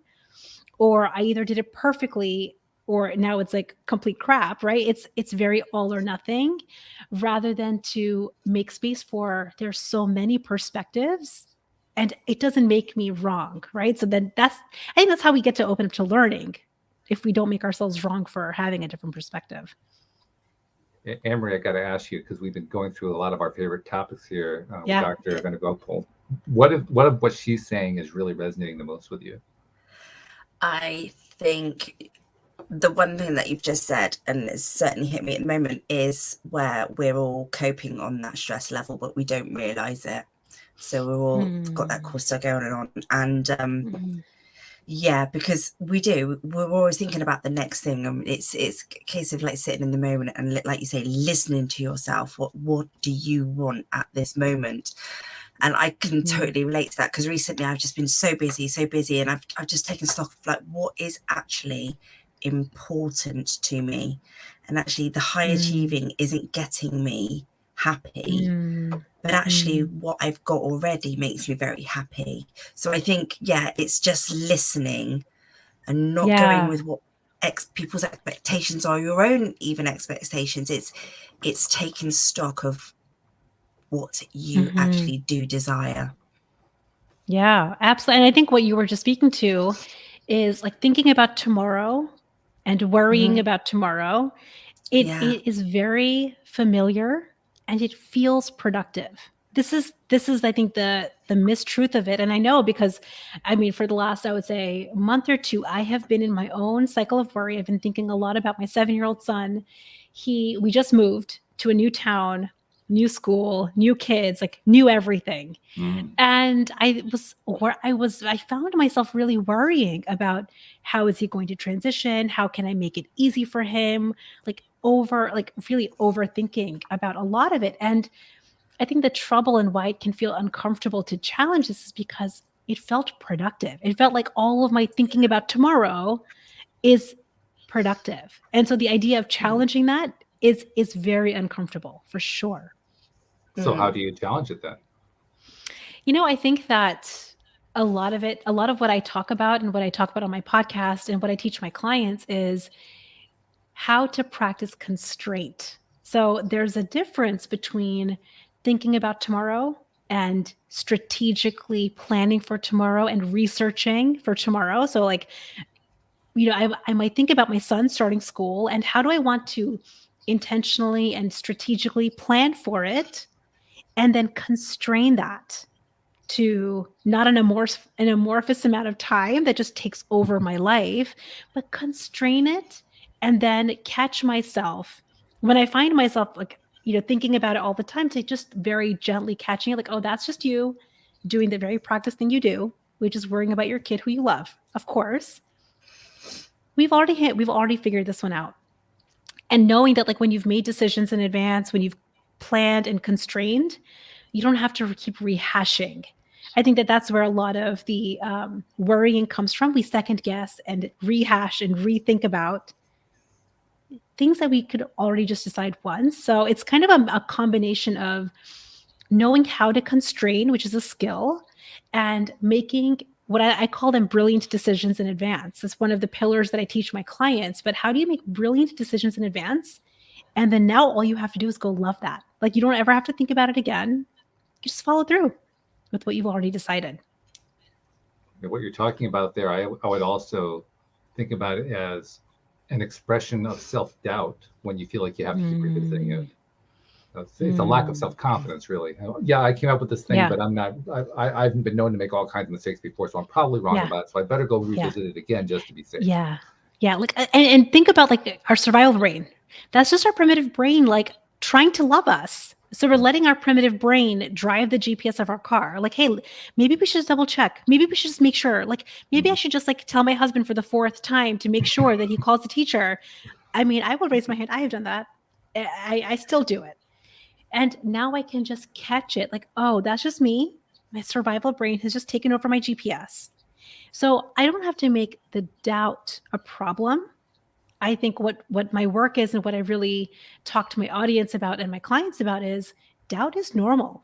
Or I either did it perfectly or now it's like complete crap, right? It's very all or nothing rather than to make space for there's so many perspectives and it doesn't make me wrong, right? So then I think that's how we get to open up to learning if we don't make ourselves wrong for having a different perspective. Anne-Marie, I got to ask you, because we've been going through a lot of our favorite topics here with Dr. Venugopal. What of what she's saying is really resonating the most with you? I think the one thing that you've just said, and it's certainly hit me at the moment, is where we're all coping on that stress level, but we don't realize it. So we're all got that cortisol going on. And Yeah, because we're always thinking about the next thing, and it's a case of like sitting in the moment and, like you say, listening to yourself. What do you want at this moment? And I can totally relate to that, because recently I've just been so busy, and I've just taken stock of like what is actually important to me, and actually the high achieving isn't getting me happy. But actually what I've got already makes me very happy. So I think, yeah, it's just listening and not going with what people's expectations are, your own even expectations. It's taking stock of what you actually do desire. Yeah, absolutely. And I think what you were just speaking to is like thinking about tomorrow and worrying about tomorrow. It is very familiar and it feels productive. This is I think the mistruth of it. And I know, because I mean, for the last, I would say, month or two, I have been in my own cycle of worry. I've been thinking a lot about my 7-year-old son. We just moved to a new town, new school, new kids, like new everything. And I found myself really worrying about, how is he going to transition? How can I make it easy for him? Really overthinking about a lot of it. And I think the trouble and why it can feel uncomfortable to challenge this is because it felt productive. It felt like all of my thinking about tomorrow is productive. And so the idea of challenging that is very uncomfortable, for sure. So how do you challenge it then? I think that a lot of what I talk about and what I talk about on my podcast and what I teach my clients is how to practice constraint. So there's a difference between thinking about tomorrow and strategically planning for tomorrow and researching for tomorrow. So like, I might think about my son starting school and how do I want to intentionally and strategically plan for it, and then constrain that to not an amorphous amount of time that just takes over my life, but constrain it and then catch myself when I find myself like, thinking about it all the time, to just very gently catching it, like, oh, that's just you doing the very practice thing you do, which is worrying about your kid who you love. Of course, we've already figured this one out. And knowing that, like, when you've made decisions in advance, when you've planned and constrained, you don't have to keep rehashing. I think that that's where a lot of the worrying comes from. We second guess and rehash and rethink about things that we could already just decide once. So it's kind of a combination of knowing how to constrain, which is a skill, and making what I call them brilliant decisions in advance. It's one of the pillars that I teach my clients. But how do you make brilliant decisions in advance? And then now all you have to do is go love that. Like, you don't ever have to think about it again. You just follow through with what you've already decided. What you're talking about there, I would also think about it as an expression of self-doubt when you feel like you have to keep revisiting it. It's a lack of self-confidence, really. Yeah, I came up with this thing, but I'm not. I've been known to make all kinds of mistakes before, so I'm probably wrong about it. So I better go revisit it again just to be safe. Yeah. Like, and think about like our survival brain. That's just our primitive brain, like trying to love us. So we're letting our primitive brain drive the GPS of our car. Like, hey, maybe we should just double check. Maybe we should just make sure. Like, maybe I should just like tell my husband for the 4th time to make sure that he calls the teacher. I mean, I would raise my hand. I have done that. I still do it. And now I can just catch it. Like, oh, that's just me. My survival brain has just taken over my GPS. So I don't have to make the doubt a problem. I think what my work is, and what I really talk to my audience about and my clients about, is doubt is normal.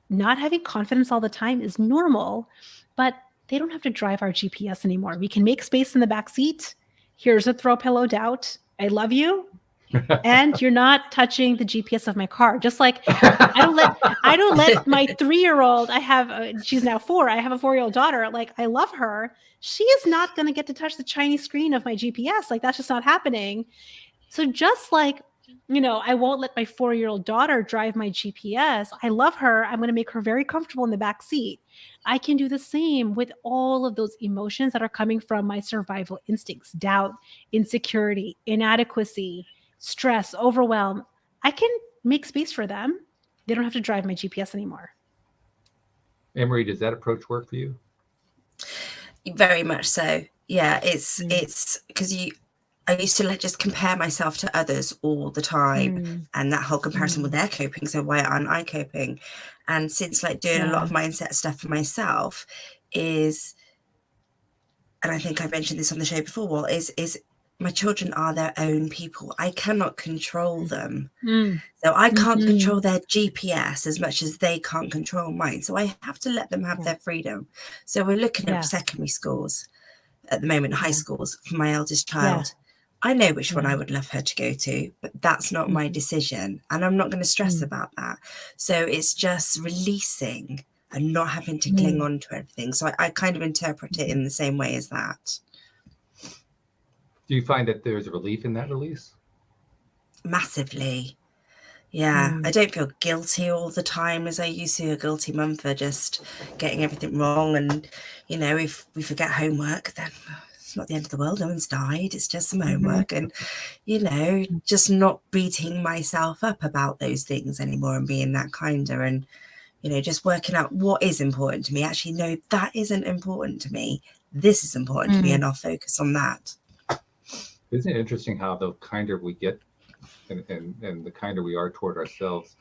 Not having confidence all the time is normal, but they don't have to drive our GPS anymore. We can make space in the back seat. Here's a throw pillow doubt. I love you. And you're not touching the GPS of my car. Just like I don't let my 3-year-old, she's now 4. I have a 4-year-old daughter. Like, I love her. She is not going to get to touch the shiny screen of my GPS. Like, that's just not happening. So just like, I won't let my 4-year-old daughter drive my GPS. I love her. I'm going to make her very comfortable in the back seat. I can do the same with all of those emotions that are coming from my survival instincts: doubt, insecurity, inadequacy, stress, overwhelm. I can make space for them. They don't have to drive my GPS anymore. Anne-Marie, does that approach work for you? Very much so. Yeah, it's because I used to just compare myself to others all the time, and that whole comparison with their coping. So why aren't I coping? And since like doing a lot of mindset stuff for myself is, and I think I mentioned this on the show before, well, is my children are their own people. I cannot control them. So I can't control their GPS as much as they can't control mine. So I have to let them have their freedom. So we're looking at secondary schools at the moment, high schools for my eldest child. I know which one I would love her to go to, but that's not my decision. And I'm not going to stress about that. So it's just releasing and not having to cling on to everything. So I kind of interpret it in the same way as that. Do you find that there's a relief in that release? Massively. Yeah, I don't feel guilty all the time as I used to, a guilty mum for just getting everything wrong. And, you know, if we forget homework, then it's not the end of the world. No one's died. It's just some homework. And, you know, just not beating myself up about those things anymore and being that kinder and, you know, just working out what is important to me. Actually, no, that isn't important to me. This is important to me, and I'll focus on that. Isn't it interesting how the kinder we get and the kinder we are toward ourselves,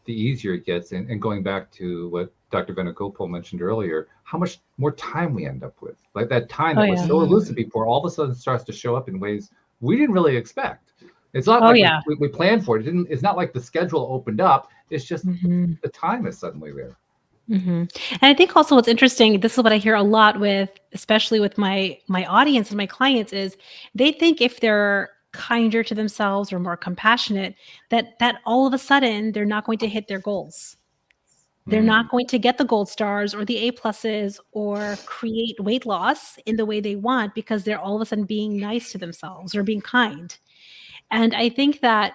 the easier it gets. And going back to what Dr. Venugopal mentioned earlier, how much more time we end up with. Like that time that was so elusive before, all of a sudden starts to show up in ways we didn't really expect. It's not like we planned for it. It's not like the schedule opened up. It's just the time is suddenly there. And I think also what's interesting, this is what I hear a lot with, especially with my audience and my clients, is they think if they're kinder to themselves or more compassionate, that all of a sudden they're not going to hit their goals. They're not going to get the gold stars or the A+s or create weight loss in the way they want because they're all of a sudden being nice to themselves or being kind. And I think that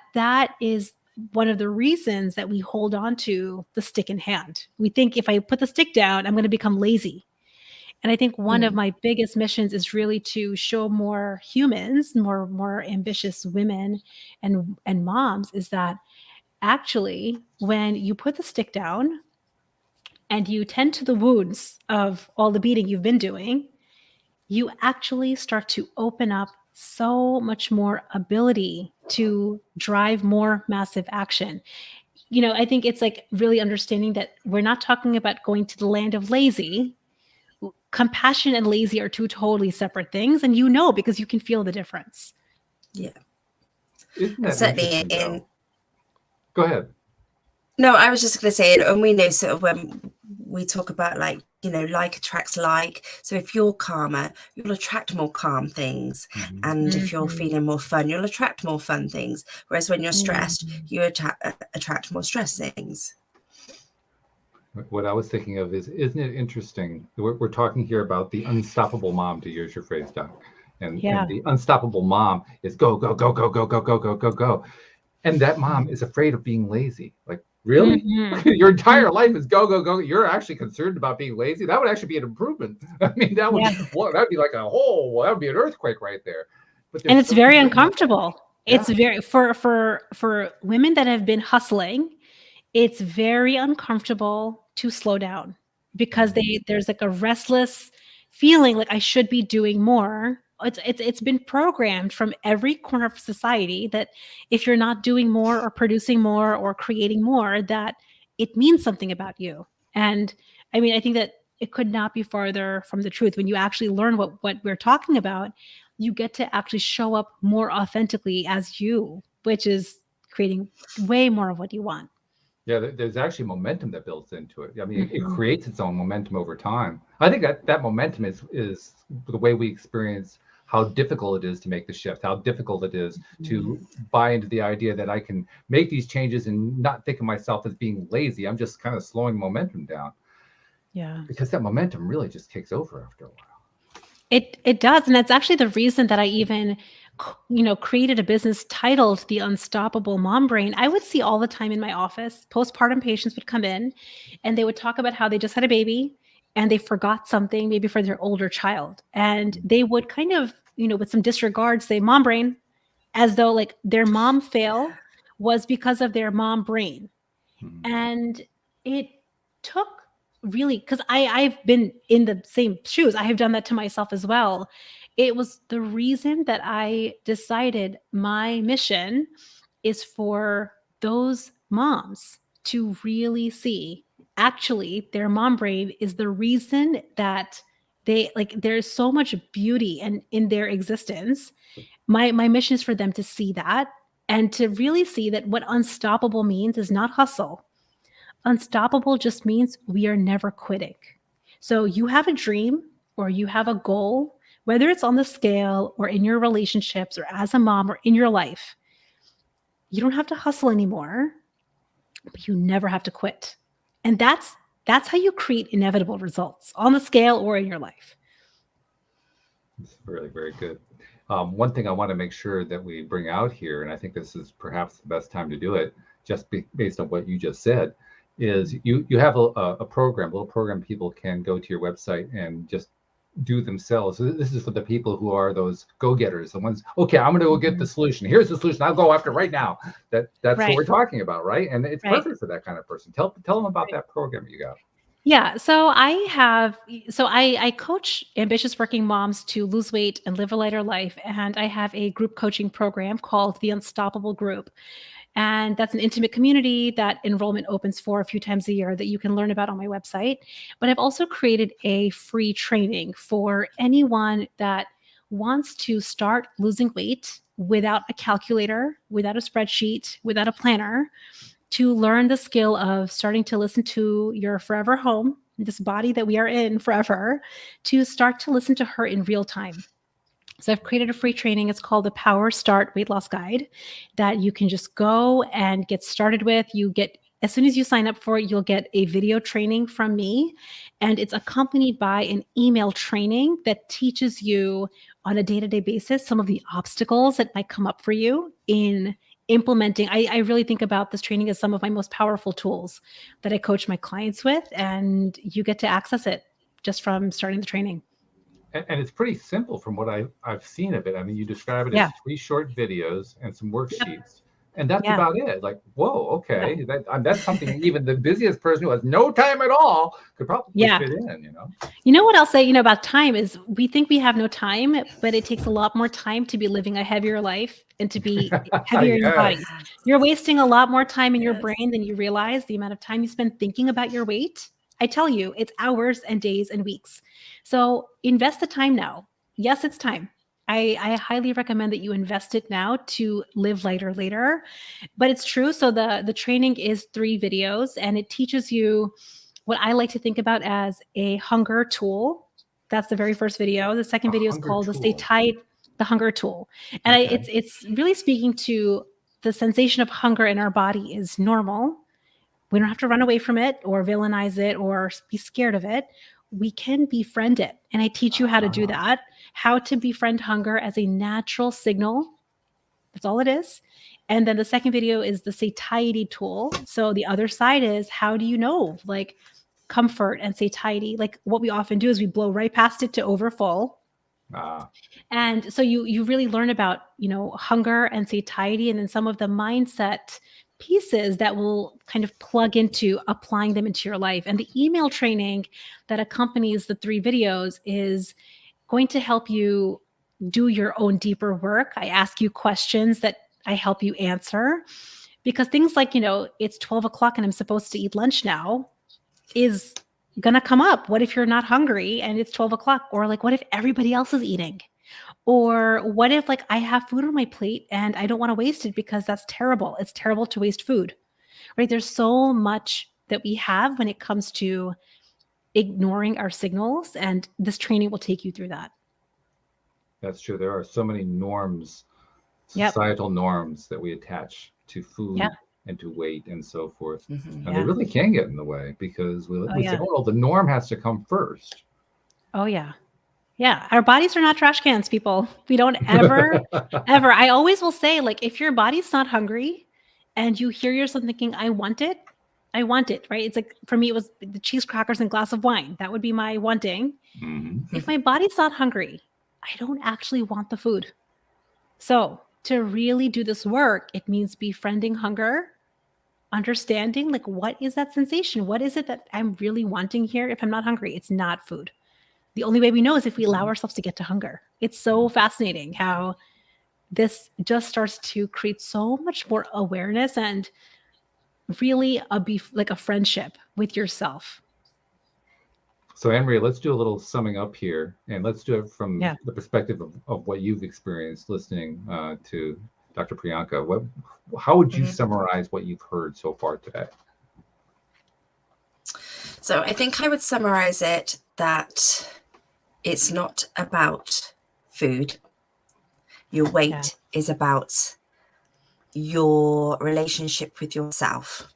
is one of the reasons that we hold on to the stick in hand. We think if I put the stick down, I'm going to become lazy. And I think one of my biggest missions is really to show more humans, more ambitious women and moms, is that actually when you put the stick down and you tend to the wounds of all the beating you've been doing, you actually start to open up so much more ability to drive more massive action. You know, I think it's like really understanding that we're not talking about going to the land of lazy. Compassion and lazy are two totally separate things. And you know, because you can feel the difference. Yeah. Isn't that interesting, Go ahead. No, I was just going to say, and we know sort of when we talk about like, you know, like attracts like. So if you're calmer, you'll attract more calm things. And if you're feeling more fun, you'll attract more fun things. Whereas when you're stressed, you attract more stress things. What I was thinking of is, isn't it interesting? We're talking here about the unstoppable mom, to use your phrase, Doc. And the unstoppable mom is go, go, go, go, go, go, go, go, go, go. And that mom is afraid of being lazy. Like, really? Your entire life is go, go, go. You're actually concerned about being lazy? That would actually be an improvement. I mean, that would that'd be like that would be an earthquake right there. And it's very uncomfortable. It's very, for women that have been hustling, it's very uncomfortable to slow down because there's like a restless feeling like I should be doing more. It's been programmed from every corner of society that if you're not doing more or producing more or creating more, that it means something about you. And I mean, I think that it could not be farther from the truth. When you actually learn what we're talking about, you get to actually show up more authentically as you, which is creating way more of what you want. Yeah, there's actually momentum that builds into it. I mean, it creates its own momentum over time. I think that momentum is the way we experience how difficult it is to make the shift, how difficult it is to buy into the idea that I can make these changes and not think of myself as being lazy. I'm just kind of slowing momentum down. Yeah. Because that momentum really just takes over after a while. It does. And that's actually the reason that I even, created a business titled The Unstoppable Mom Brain. I would see all the time in my office, postpartum patients would come in and they would talk about how they just had a baby and they forgot something maybe for their older child. And they would kind of, with some disregard say mom brain, as though like their mom fail was because of their mom brain. And it took really, because I've been in the same shoes. I have done that to myself as well. It was the reason that I decided my mission is for those moms to really see actually their mom brain is the reason that they like there's so much beauty and in their existence. My mission is for them to see that and to really see that what unstoppable means is not hustle. Unstoppable just means we are never quitting. So you have a dream or you have a goal, whether it's on the scale or in your relationships or as a mom or in your life, you don't have to hustle anymore, but you never have to quit. And that's how you create inevitable results on the scale or in your life. It's really very good. One thing I want to make sure that we bring out here, and I think this is perhaps the best time to do it, just based on what you just said, is you have a program, a little program people can go to your website and just do themselves. So this is for the people who are those go-getters, the ones, okay, I'm going to go get the solution. Here's the solution. I'll go after it right now. That's right. What we're talking about, right? And it's perfect for that kind of person. Tell them about that program you got. Yeah. So I coach ambitious working moms to lose weight and live a lighter life. And I have a group coaching program called the Unstoppable Group. And that's an intimate community that enrollment opens for a few times a year that you can learn about on my website. But I've also created a free training for anyone that wants to start losing weight without a calculator, without a spreadsheet, without a planner, to learn the skill of starting to listen to your forever home, this body that we are in forever, to start to listen to her in real time. So I've created a free training. It's called the Power Start Weight Loss Guide that you can just go and get started with. You get, as soon as you sign up for it, you'll get a video training from me. And it's accompanied by an email training that teaches you on a day-to-day basis some of the obstacles that might come up for you in implementing. I really think about this training as some of my most powerful tools that I coach my clients with, and you get to access it just from starting the training. And it's pretty simple from what I've seen of it. I mean, you describe it as 3 short videos and some worksheets, and that's about it. Like, whoa, okay, that's something even the busiest person who has no time at all could probably fit in, you know? You know what I'll say, about time is we think we have no time, but it takes a lot more time to be living a heavier life and to be heavier in your body. You're wasting a lot more time in your brain than you realize. The amount of time you spend thinking about your weight, I tell you, it's hours and days and weeks. So invest the time now. Yes, it's time. I highly recommend that you invest it now to live lighter later. But it's true. So the training is 3 videos, and it teaches you what I like to think about as a hunger tool. That's the very first video. The second video is called the hunger tool. And it's really speaking to the sensation of hunger in our body is normal. We don't have to run away from it or villainize it or be scared of it. We can befriend it. And I teach you how to do that, how to befriend hunger as a natural signal. That's all it is. And then the second video is the satiety tool. So the other side is, how do you know, like, comfort and satiety? Like, what we often do is we blow right past it to overfull. And so you really learn about, hunger and satiety, and then some of the mindset pieces that will kind of plug into applying them into your life. And the email training that accompanies the 3 videos is going to help you do your own deeper work. I ask you questions that I help you answer, because things like, it's 12 o'clock and I'm supposed to eat lunch now is going to come up. What if you're not hungry and it's 12 o'clock? Or like, what if everybody else is eating? Or what if, like, I have food on my plate and I don't want to waste it because that's terrible. It's terrible to waste food, right? There's so much that we have when it comes to ignoring our signals, and this training will take you through that. That's true. There are so many norms, societal norms that we attach to food and to weight and so forth. And they really can get in the way because we say, oh, the norm has to come first. Oh, yeah. Yeah, our bodies are not trash cans, people. We don't ever, ever. I always will say, like, if your body's not hungry and you hear yourself thinking, I want it, right? It's like, for me, it was the cheese crackers and glass of wine. That would be my wanting. If my body's not hungry, I don't actually want the food. So to really do this work, it means befriending hunger understanding, like, what is that sensation? What is it that I'm really wanting here if I'm not hungry? It's not food. The only way we know is if we allow ourselves to get to hunger. It's so fascinating how this just starts to create so much more awareness and really like a friendship with yourself. So Anne-Marie, let's do a little summing up here, and let's do it from the perspective of what you've experienced listening to Dr. Priyanka. How would you summarize what you've heard so far today? So I think I would summarize it that it's not about food. Your weight is about your relationship with yourself.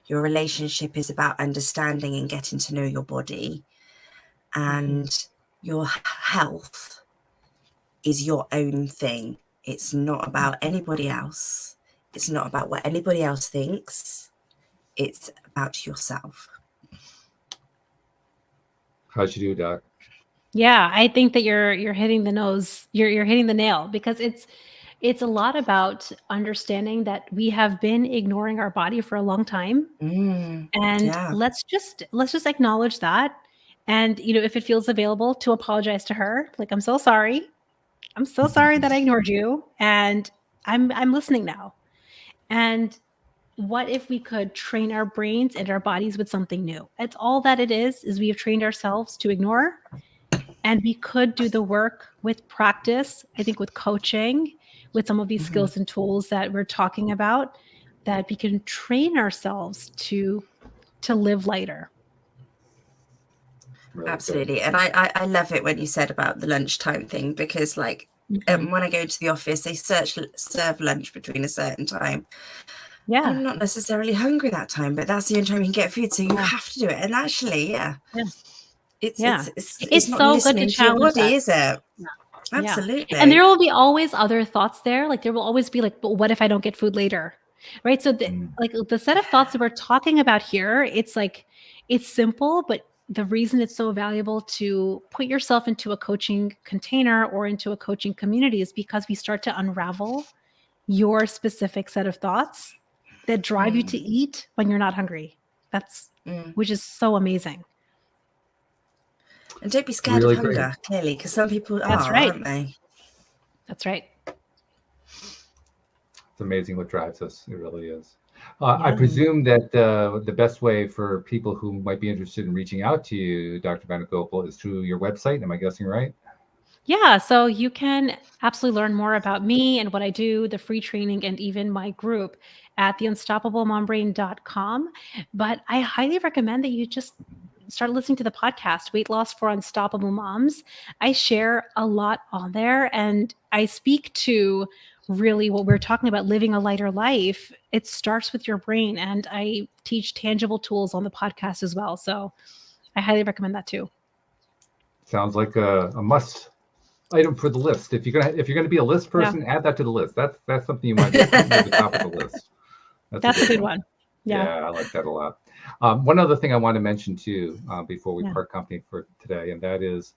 Your relationship is about understanding and getting to know your body, and your health is your own thing. It's not about anybody else. It's not about what anybody else thinks. It's about yourself. How'd you do, Doc? Yeah, I think that you're hitting the nose. You're hitting the nail, because it's a lot about understanding that we have been ignoring our body for a long time. And let's just acknowledge that. And, if it feels available, to apologize to her. Like, I'm so sorry. I'm so sorry that I ignored you. And I'm listening now. And what if we could train our brains and our bodies with something new? It's all that it is we have trained ourselves to ignore. And we could do the work with practice, I think, with coaching, with some of these skills and tools that we're talking about, that we can train ourselves to live lighter. Really absolutely good. And I love it when you said about the lunchtime thing, because like when I go to the office, they serve lunch between a certain time. Yeah. I'm not necessarily hungry that time, but that's the only time you can get food. So you have to do it. And actually, it's so good to challenge your body, is it? Yeah. Absolutely. And there will be always other thoughts there. Like, there will always be like, but what if I don't get food later? Right. So like the set of thoughts that we're talking about here, it's like, it's simple, but the reason it's so valuable to put yourself into a coaching container or into a coaching community is because we start to unravel your specific set of thoughts that drive you to eat when you're not hungry. That's which is so amazing. And don't be scared of hunger, clearly, because some people aren't they? That's right. It's amazing what drives us. It really is. I presume that the best way for people who might be interested in reaching out to you, Dr. Venugopal, is through your website. Am I guessing right? Yeah, so you can absolutely learn more about me and what I do, the free training, and even my group at theunstoppablemombrain.com. But I highly recommend that you just start listening to the podcast, Weight Loss for Unstoppable Moms. I share a lot on there, and I speak to really what we're talking about, living a lighter life. It starts with your brain, and I teach tangible tools on the podcast as well. So I highly recommend that too. Sounds like a must item for the list. If you're gonna be a list person, add that to the list. That's something you might put at the top of the list. That's a good one. Yeah, I like that a lot. One other thing I want to mention too, before we part company for today, and that is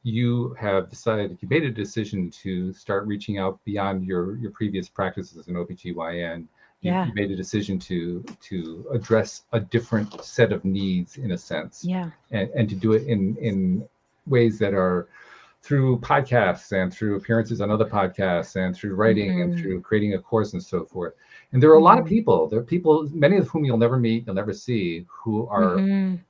you have decided, you made a decision to start reaching out beyond your previous practices as an ObGyn. You made a decision to address a different set of needs, in a sense, and to do it in ways that are through podcasts and through appearances on other podcasts and through writing and through creating a course and so forth. And there are a lot of people, many of whom you'll never meet, you'll never see, who are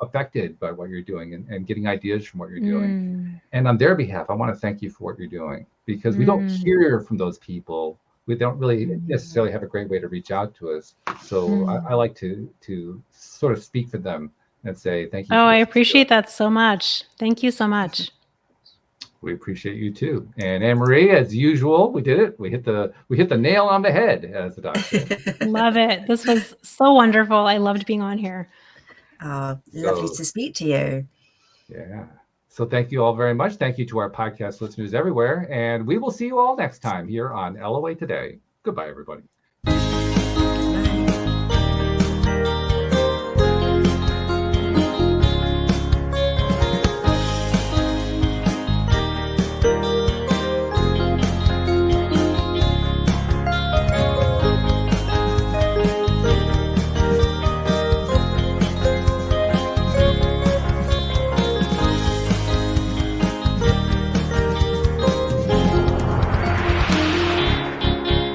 affected by what you're doing and getting ideas from what you're doing. And on their behalf, I want to thank you for what you're doing, because we don't hear from those people. We don't really necessarily have a great way to reach out to us. So I like to sort of speak for them and say thank you. Oh, I appreciate that so much. Thank you so much. We appreciate you too. And Anne-Marie, as usual, we did it. We hit the nail on the head, as the doctor said. Love it. This was so wonderful. I loved being on here. Lovely to speak to you. Yeah. So thank you all very much. Thank you to our podcast listeners everywhere. And we will see you all next time here on LOA Today. Goodbye, everybody.